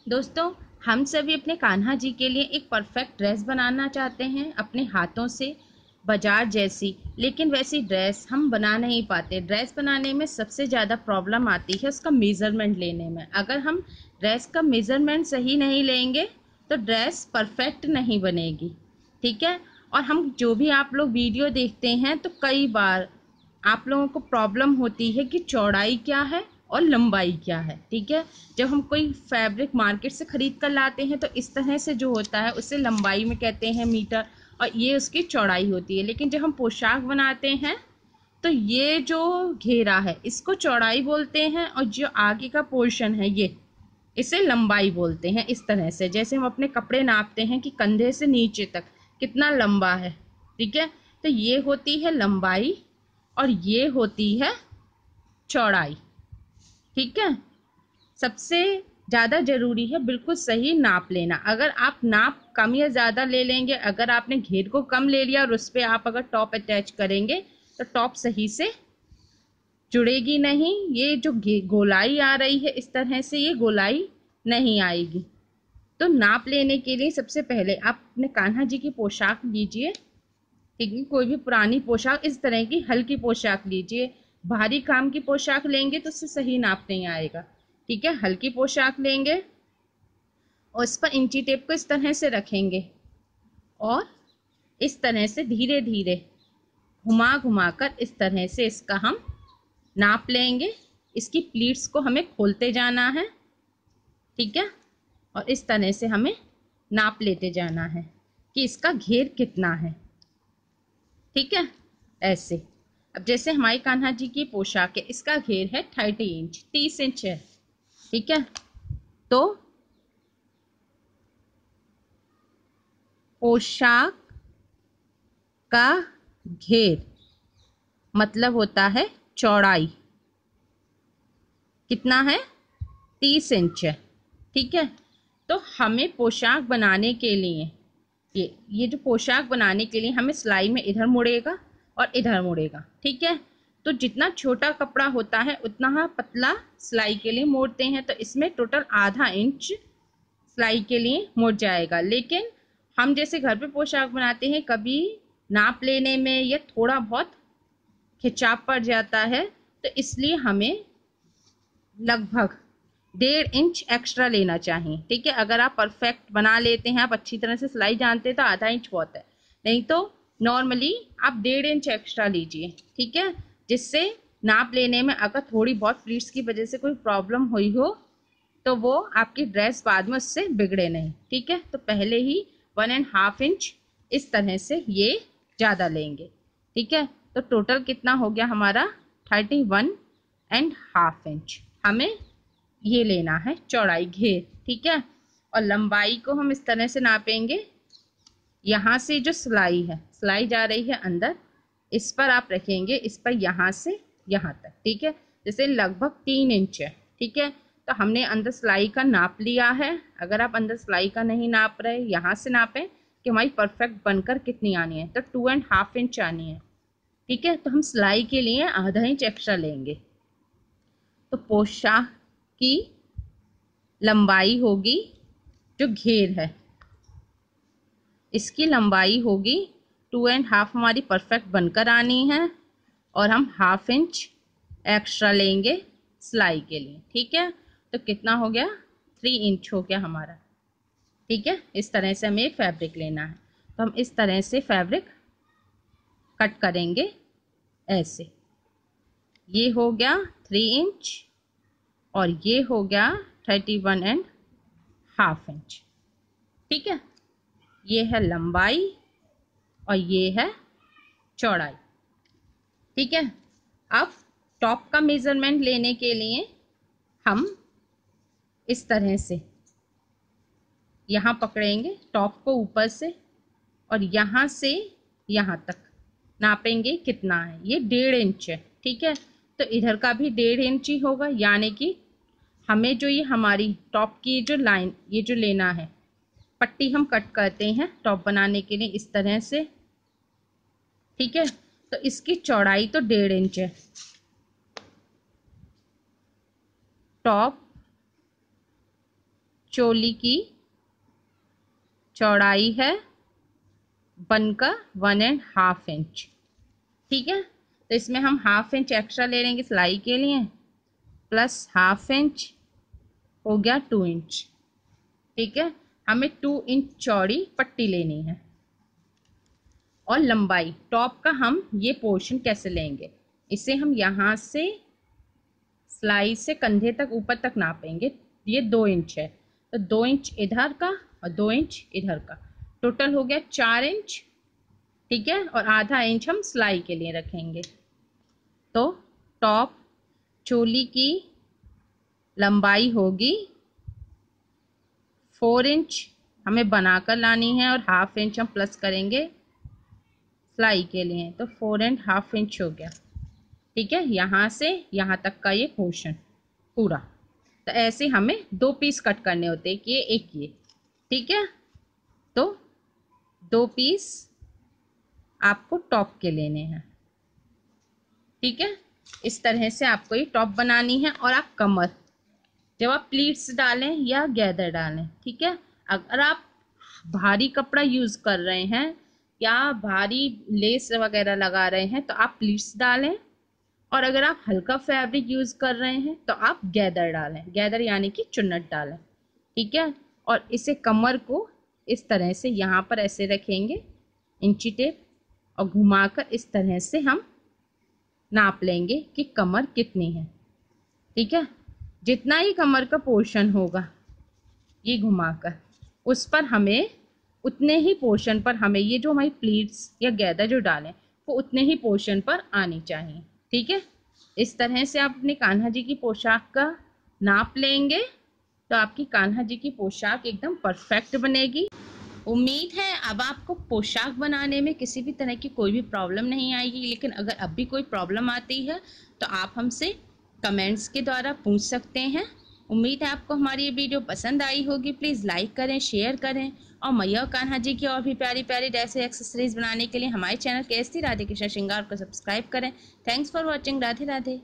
दोस्तों, हम सभी अपने कान्हा जी के लिए एक परफेक्ट ड्रेस बनाना चाहते हैं अपने हाथों से, बाजार जैसी। लेकिन वैसी ड्रेस हम बना नहीं पाते। ड्रेस बनाने में सबसे ज़्यादा प्रॉब्लम आती है उसका मेज़रमेंट लेने में। अगर हम ड्रेस का मेज़रमेंट सही नहीं लेंगे तो ड्रेस परफेक्ट नहीं बनेगी। ठीक है। और हम जो भी आप लोग वीडियो देखते हैं तो कई बार आप लोगों को प्रॉब्लम होती है कि चौड़ाई क्या है और लंबाई क्या है। ठीक है। जब हम कोई फैब्रिक मार्केट से ख़रीद कर लाते हैं तो इस तरह से जो होता है उसे लंबाई में कहते हैं मीटर, और ये उसकी चौड़ाई होती है। लेकिन जब हम पोशाक बनाते हैं तो ये जो घेरा है इसको चौड़ाई बोलते हैं, और जो आगे का पोर्शन है ये इसे लंबाई बोलते हैं। इस तरह से जैसे हम अपने कपड़े नापते हैं कि कंधे से नीचे तक कितना लंबा है। ठीक है। तो ये होती है लंबाई और ये होती है चौड़ाई। ठीक है। सबसे ज़्यादा ज़रूरी है बिल्कुल सही नाप लेना। अगर आप नाप कम या ज़्यादा ले लेंगे, अगर आपने घेर को कम ले लिया और उस पर आप अगर टॉप अटैच करेंगे तो टॉप सही से जुड़ेगी नहीं। ये जो गोलाई आ रही है इस तरह से ये गोलाई नहीं आएगी। तो नाप लेने के लिए सबसे पहले आप अपने कान्हा जी की पोशाक लीजिए। ठीक है। कोई भी पुरानी पोशाक, इस तरह की हल्की पोशाक लीजिए। भारी काम की पोशाक लेंगे तो उससे सही नाप नहीं आएगा। ठीक है। हल्की पोशाक लेंगे और इस पर इंची टेप को इस तरह से रखेंगे और इस तरह से धीरे धीरे घुमा घुमा कर इस तरह से इसका हम नाप लेंगे। इसकी प्लीट्स को हमें खोलते जाना है। ठीक है। और इस तरह से हमें नाप लेते जाना है कि इसका घेर कितना है। ठीक है। ऐसे अब जैसे हमारी कान्हा जी की पोशाक है, इसका घेर है 30 इंच, 30 इंच है। ठीक है। तो पोशाक का घेर मतलब होता है चौड़ाई कितना है, 30 इंच है। ठीक है। तो हमें पोशाक बनाने के लिए ये जो पोशाक बनाने के लिए हमें सिलाई में इधर मुड़ेगा और इधर मुड़ेगा। ठीक है। तो जितना छोटा कपड़ा होता है उतना पतला सिलाई के लिए मोड़ते हैं, तो इसमें टोटल आधा इंच सिलाई के लिए मुड़ जाएगा। लेकिन हम जैसे घर पे पोशाक बनाते हैं, कभी नाप लेने में या थोड़ा बहुत खिंचाव पड़ जाता है, तो इसलिए हमें लगभग 1.5 इंच एक्स्ट्रा लेना चाहिए। ठीक है। अगर आप परफेक्ट बना लेते हैं, आप अच्छी तरह से सिलाई जानते हैं तो आधा इंच बहुत है, नहीं तो नॉर्मली आप 1.5 इंच एक्स्ट्रा लीजिए। ठीक है। जिससे नाप लेने में अगर थोड़ी बहुत प्लीट्स की वजह से कोई प्रॉब्लम हुई हो तो वो आपकी ड्रेस बाद में उससे बिगड़े नहीं। ठीक है। तो पहले ही 1.5 इंच इस तरह से ये ज़्यादा लेंगे। ठीक है। तो टोटल कितना हो गया हमारा 31.5 इंच हमें ये लेना है चौड़ाई घेर। ठीक है। और लंबाई को हम इस तरह से नापेंगे। यहाँ से जो सिलाई है, सिलाई जा रही है अंदर, इस पर आप रखेंगे, इस पर यहाँ से यहाँ तक। ठीक है। जैसे लगभग 3 इंच है। ठीक है। तो हमने अंदर सिलाई का नाप लिया है। अगर आप अंदर सिलाई का नहीं नाप रहे, यहाँ से नापें कि हमारी परफेक्ट बनकर कितनी आनी है, तो 2.5 इंच आनी है। ठीक है। तो हम सिलाई के लिए आधा इंच एक्स्ट्रा लेंगे। तो पोशाक की लंबाई होगी, जो घेर है इसकी लंबाई होगी 2.5, हमारी परफेक्ट बनकर आनी है। और हम 1/2 इंच एक्स्ट्रा लेंगे सिलाई के लिए। ठीक है। तो कितना हो गया, 3 इंच हो गया हमारा। ठीक है। इस तरह से हमें फैब्रिक लेना है। तो हम इस तरह से फैब्रिक कट करेंगे ऐसे। ये हो गया 3 इंच और ये हो गया 31.5 इंच। ठीक है। ये है लंबाई और ये है चौड़ाई। ठीक है। अब टॉप का मेज़रमेंट लेने के लिए हम इस तरह से यहाँ पकड़ेंगे टॉप को ऊपर से और यहाँ से यहाँ तक नापेंगे कितना है। ये 1.5 इंच है। ठीक है। तो इधर का भी 1.5 इंच ही होगा, यानी कि हमें जो ये हमारी टॉप की जो लाइन, ये जो लेना है, पट्टी हम कट करते हैं टॉप बनाने के लिए इस तरह से। ठीक है। तो इसकी चौड़ाई तो 1.5 इंच है। टॉप चोली की चौड़ाई है बनकर 1.5 इंच। ठीक है, तो इसमें हम 1/2 इंच एक्स्ट्रा ले लेंगे सिलाई के लिए, प्लस 1/2 इंच हो गया 2 इंच। ठीक है, हमें 2 इंच चौड़ी पट्टी लेनी है। और लंबाई टॉप का हम ये पोर्शन कैसे लेंगे, इसे हम यहाँ से सिलाई से कंधे तक ऊपर तक नापेंगे। ये 2 इंच है, तो 2 इंच इधर का और 2 इंच इधर का, टोटल हो गया 4 इंच। ठीक है, और आधा इंच हम सिलाई के लिए रखेंगे। तो टॉप चोली की लंबाई होगी 4 इंच, हमें बनाकर लानी है, और 1/2 इंच हम प्लस करेंगे सिलाई के लिए, तो 4.5 इंच हो गया। ठीक है, यहाँ से यहाँ तक का ये पोर्शन पूरा। तो ऐसे हमें 2 पीस कट करने होते हैं, ये एक ये। ठीक है, तो 2 पीस आपको टॉप के लेने हैं। ठीक है, इस तरह से आपको ये टॉप बनानी है। और आप कमर जब आप प्लीट्स डालें या गैदर डालें, ठीक है, अगर आप भारी कपड़ा यूज़ कर रहे हैं या भारी लेस वगैरह लगा रहे हैं तो आप प्लीट्स डालें, और अगर आप हल्का फैब्रिक यूज़ कर रहे हैं तो आप गैदर डालें, गैदर यानी कि चुन्नट डालें। ठीक है, और इसे कमर को इस तरह से यहाँ पर ऐसे रखेंगे इंची टेप, और घुमाकर इस तरह से हम नाप लेंगे कि कमर कितनी है। ठीक है, जितना ही कमर का पोर्शन होगा ये घुमाकर, उस पर हमें उतने ही पोर्शन पर हमें ये जो हमारी प्लीट्स या गैदर जो डालें वो उतने ही पोर्शन पर आनी चाहिए। ठीक है, इस तरह से आप अपने कान्हा जी की पोशाक का नाप लेंगे तो आपकी कान्हा जी की पोशाक एकदम परफेक्ट बनेगी। उम्मीद है अब आपको पोशाक बनाने में किसी भी तरह की कोई भी प्रॉब्लम नहीं आएगी। लेकिन अगर अब भी कोई प्रॉब्लम आती है तो आप हमसे कमेंट्स के द्वारा पूछ सकते हैं। उम्मीद है आपको हमारी ये वीडियो पसंद आई होगी। प्लीज़ लाइक करें, शेयर करें, और मैया और कान्हा जी की और भी प्यारी प्यारी ड्रेस एक्सेसरीज बनाने के लिए हमारे चैनल केएसटी राधे कृष्ण श्रृंगार को सब्सक्राइब करें। Thanks for watching. Radhe Radhe.